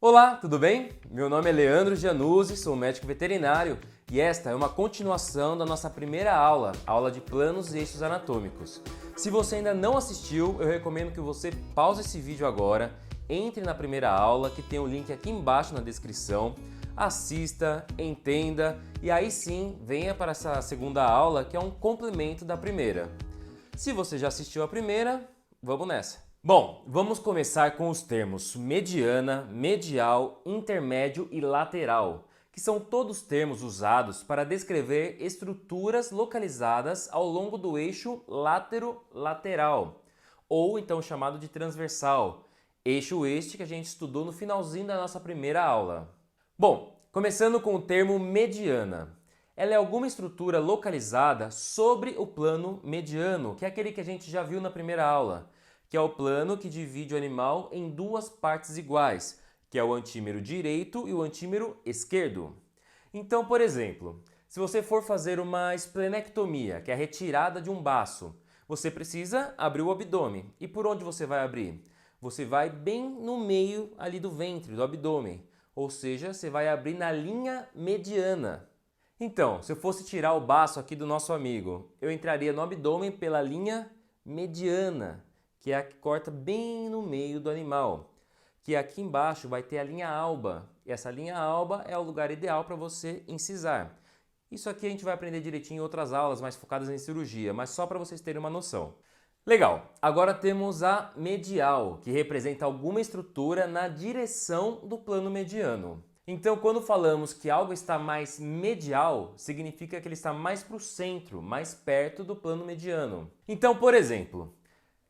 Olá, tudo bem? Meu nome é Leandro Gianuzzi, sou médico veterinário e esta é uma continuação da nossa primeira aula, a aula de planos e eixos anatômicos. Se você ainda não assistiu, eu recomendo que você pause esse vídeo agora, entre na primeira aula, que tem o link aqui embaixo na descrição, assista, entenda e aí sim venha para essa segunda aula que é um complemento da primeira. Se você já assistiu a primeira, vamos nessa! Bom, vamos começar com os termos mediana, medial, intermédio e lateral, que são todos termos usados para descrever estruturas localizadas ao longo do eixo látero-lateral, ou então chamado de transversal, eixo este que a gente estudou no finalzinho da nossa primeira aula. Bom, começando com o termo mediana. Ela é alguma estrutura localizada sobre o plano mediano, que é aquele que a gente já viu na primeira aula, que é o plano que divide o animal em duas partes iguais, que é o antímero direito e o antímero esquerdo. Então, por exemplo, se você for fazer uma esplenectomia, que é a retirada de um baço, você precisa abrir o abdômen. E por onde você vai abrir? Você vai bem no meio ali do ventre, do abdômen, ou seja, você vai abrir na linha mediana. Então, se eu fosse tirar o baço aqui do nosso amigo, eu entraria no abdômen pela linha mediana, que é a que corta bem no meio do animal, que aqui embaixo vai ter a linha alba, e essa linha alba é o lugar ideal para você incisar. Isso aqui a gente vai aprender direitinho em outras aulas mais focadas em cirurgia, mas só para vocês terem uma noção. Legal, agora temos a medial, que representa alguma estrutura na direção do plano mediano. Então, quando falamos que algo está mais medial, significa que ele está mais para o centro, mais perto do plano mediano. Então, por exemplo,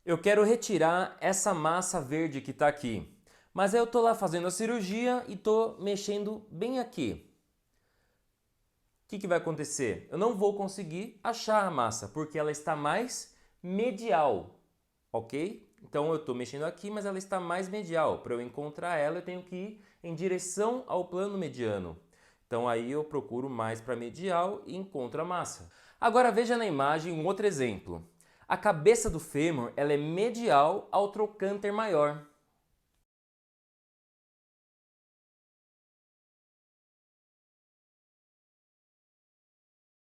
eu quero retirar essa massa verde que está aqui, mas aí eu estou lá fazendo a cirurgia e estou mexendo bem aqui. O que vai acontecer? Eu não vou conseguir achar a massa, porque ela está mais medial, ok? Então eu estou mexendo aqui, mas ela está mais medial. Para eu encontrar ela, eu tenho que ir em direção ao plano mediano. Então aí eu procuro mais para medial e encontro a massa. Agora veja na imagem um outro exemplo. A cabeça do fêmur ela é medial ao trocânter maior.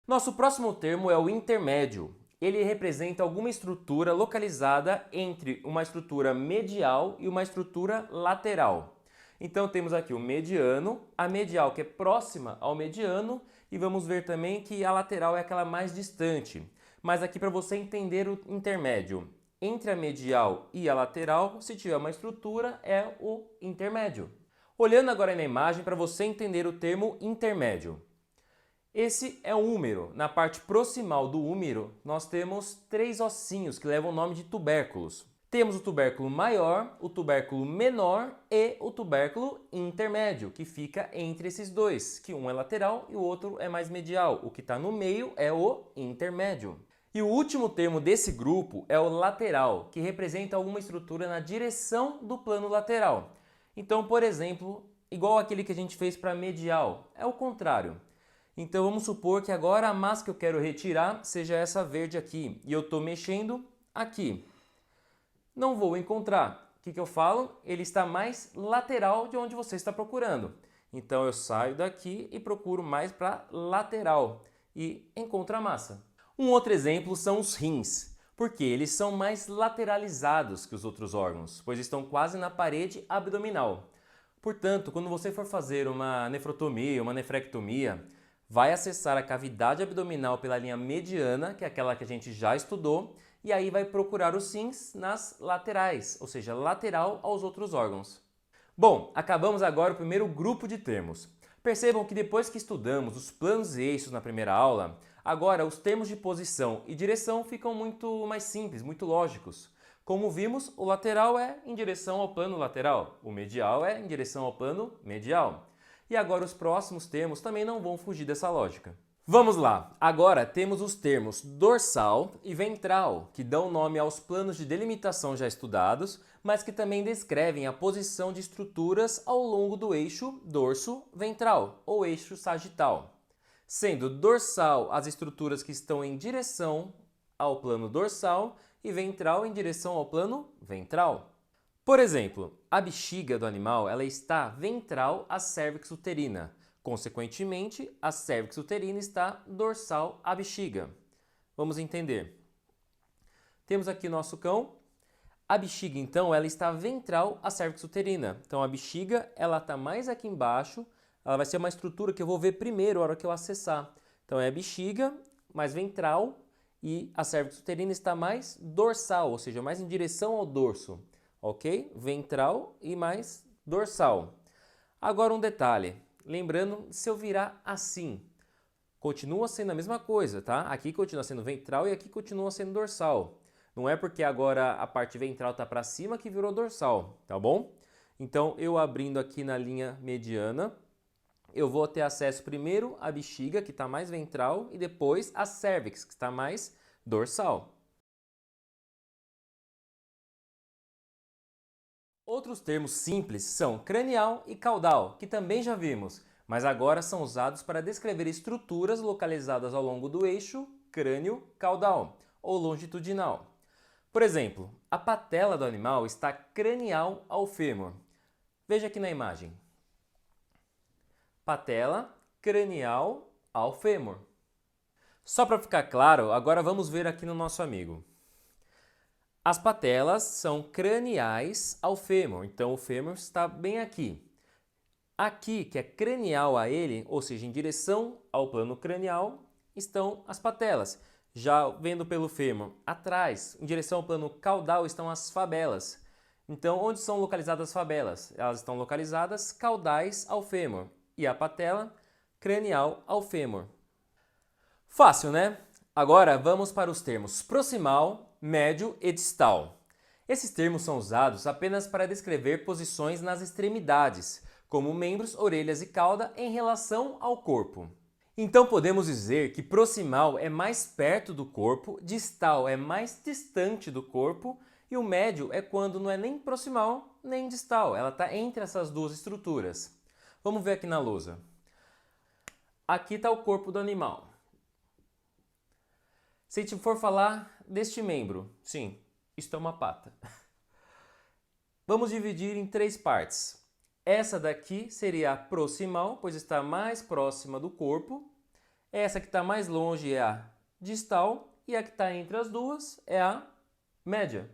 Nosso próximo termo é o intermédio. Ele representa alguma estrutura localizada entre uma estrutura medial e uma estrutura lateral. Então temos aqui o mediano, a medial que é próxima ao mediano e vamos ver também que a lateral é aquela mais distante. Mas aqui para você entender o intermédio entre a medial e a lateral, se tiver uma estrutura, é o intermédio. Olhando agora na imagem para você entender o termo intermédio. Esse é o úmero. Na parte proximal do úmero, nós temos três ossinhos que levam o nome de tubérculos. Temos o tubérculo maior, o tubérculo menor e o tubérculo intermédio, que fica entre esses dois, que um é lateral e o outro é mais medial. O que está no meio é o intermédio. E o último termo desse grupo é o lateral, que representa alguma estrutura na direção do plano lateral. Então, por exemplo, igual aquele que a gente fez para medial, é o contrário. Então vamos supor que agora a massa que eu quero retirar seja essa verde aqui, e eu estou mexendo aqui. Não vou encontrar. O que eu falo? Ele está mais lateral de onde você está procurando. Então eu saio daqui e procuro mais para lateral e encontro a massa. Um outro exemplo são os rins, porque eles são mais lateralizados que os outros órgãos, pois estão quase na parede abdominal. Portanto, quando você for fazer uma nefrotomia, uma nefrectomia, vai acessar a cavidade abdominal pela linha mediana, que é aquela que a gente já estudou, e aí vai procurar os rins nas laterais, ou seja, lateral aos outros órgãos. Bom, acabamos agora o primeiro grupo de termos. Percebam que depois que estudamos os planos e eixos na primeira aula, agora os termos de posição e direção ficam muito mais simples, muito lógicos. Como vimos, o lateral é em direção ao plano lateral, o medial é em direção ao plano medial. E agora os próximos termos também não vão fugir dessa lógica. Vamos lá! Agora temos os termos dorsal e ventral, que dão nome aos planos de delimitação já estudados, mas que também descrevem a posição de estruturas ao longo do eixo dorso-ventral, ou eixo sagital. Sendo dorsal as estruturas que estão em direção ao plano dorsal e ventral em direção ao plano ventral. Por exemplo, a bexiga do animal ela está ventral à cérvix uterina. Consequentemente, a cérvix uterina está dorsal à bexiga. Vamos entender. Temos aqui o nosso cão. A bexiga, então, ela está ventral à cérvix uterina. Então, a bexiga ela está mais aqui embaixo. Ela vai ser uma estrutura que eu vou ver primeiro, a hora que eu acessar. Então, é a bexiga mais ventral e a cérvix uterina está mais dorsal, ou seja, mais em direção ao dorso. Ok? Ventral e mais dorsal. Agora um detalhe. Lembrando, se eu virar assim, continua sendo a mesma coisa, tá? Aqui continua sendo ventral e aqui continua sendo dorsal. Não é porque agora a parte ventral está para cima que virou dorsal, tá bom? Então, eu abrindo aqui na linha mediana, eu vou ter acesso primeiro à bexiga, que está mais ventral, e depois à cérvix, que está mais dorsal. Outros termos simples são cranial e caudal, que também já vimos, mas agora são usados para descrever estruturas localizadas ao longo do eixo crânio-caudal ou longitudinal. Por exemplo, a patela do animal está cranial ao fêmur. Veja aqui na imagem. Patela cranial ao fêmur. Só para ficar claro, agora vamos ver aqui no nosso amigo. As patelas são craniais ao fêmur, então o fêmur está bem aqui. Aqui, que é cranial a ele, ou seja, em direção ao plano cranial, estão as patelas. Já vendo pelo fêmur, atrás, em direção ao plano caudal, estão as fabelas. Então, onde são localizadas as fabelas? Elas estão localizadas caudais ao fêmur e a patela cranial ao fêmur. Fácil, né? Agora vamos para os termos proximal, médio e distal. Esses termos são usados apenas para descrever posições nas extremidades, como membros, orelhas e cauda em relação ao corpo. Então podemos dizer que proximal é mais perto do corpo, distal é mais distante do corpo e o médio é quando não é nem proximal nem distal, ela está entre essas duas estruturas. Vamos ver aqui na lousa. Aqui está o corpo do animal. Se a gente for falar deste membro, sim, isto é uma pata. Vamos dividir em 3 partes. Essa daqui seria a proximal, pois está mais próxima do corpo. Essa que está mais longe é a distal e a que está entre as duas é a média.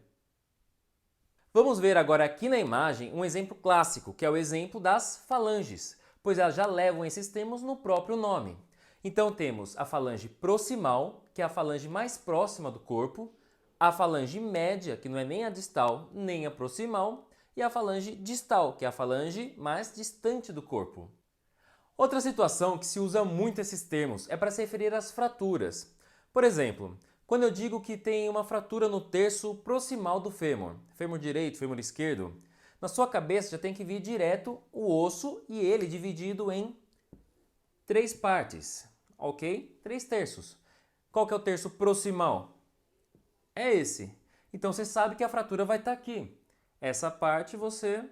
Vamos ver agora aqui na imagem um exemplo clássico, que é o exemplo das falanges, pois elas já levam esses termos no próprio nome. Então temos a falange proximal, que é a falange mais próxima do corpo, a falange média, que não é nem a distal nem a proximal, e a falange distal, que é a falange mais distante do corpo. Outra situação que se usa muito esses termos é para se referir às fraturas. Por exemplo, quando eu digo que tem uma fratura no terço proximal do fêmur, fêmur direito, fêmur esquerdo, na sua cabeça já tem que vir direto o osso e ele dividido em 3 partes, ok? 3 terços. Qual que é o terço proximal? É esse. Então você sabe que a fratura vai estar aqui. Essa parte você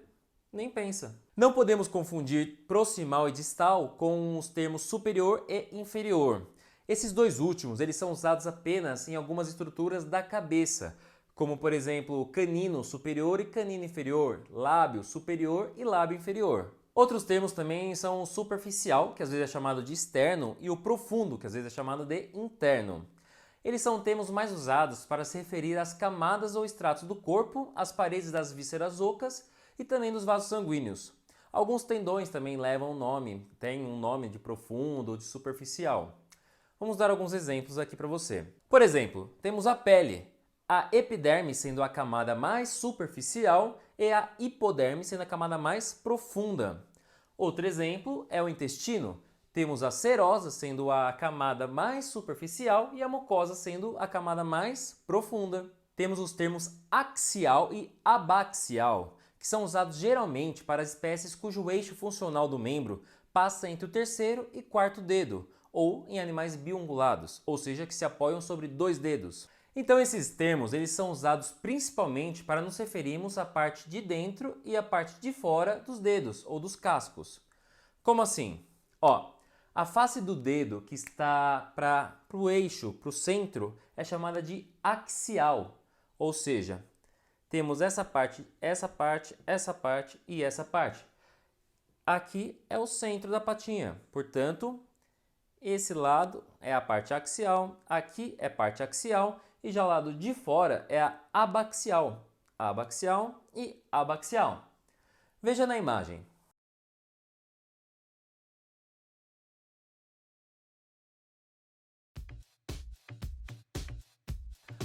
nem pensa. Não podemos confundir proximal e distal com os termos superior e inferior. Esses dois últimos eles são usados apenas em algumas estruturas da cabeça, como por exemplo canino superior e canino inferior, lábio superior e lábio inferior. Outros termos também são o superficial, que às vezes é chamado de externo, e o profundo, que às vezes é chamado de interno. Eles são termos mais usados para se referir às camadas ou estratos do corpo, às paredes das vísceras ocas e também dos vasos sanguíneos. Alguns tendões também levam um nome, tem um nome de profundo ou de superficial. Vamos dar alguns exemplos aqui para você. Por exemplo, temos a pele, a epiderme sendo a camada mais superficial e a hipoderme sendo a camada mais profunda. Outro exemplo é o intestino. Temos a serosa sendo a camada mais superficial e a mucosa sendo a camada mais profunda. Temos os termos axial e abaxial, que são usados geralmente para as espécies cujo eixo funcional do membro passa entre o terceiro e quarto dedo, ou em animais biungulados, ou seja, que se apoiam sobre 2 dedos. Então esses termos eles são usados principalmente para nos referirmos à parte de dentro e à parte de fora dos dedos ou dos cascos. Como assim? A face do dedo que está para o eixo, para o centro, é chamada de axial, ou seja, temos essa parte, essa parte, essa parte e essa parte. Aqui é o centro da patinha, portanto, esse lado é a parte axial, aqui é parte axial e já o lado de fora é a abaxial. Abaxial e abaxial. Veja na imagem.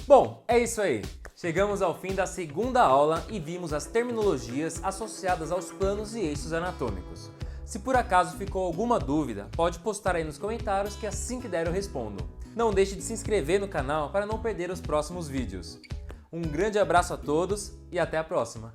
Bom, é isso aí. Chegamos ao fim da segunda aula e vimos as terminologias associadas aos planos e eixos anatômicos. Se por acaso ficou alguma dúvida, pode postar aí nos comentários que assim que der eu respondo. Não deixe de se inscrever no canal para não perder os próximos vídeos. Um grande abraço a todos e até a próxima!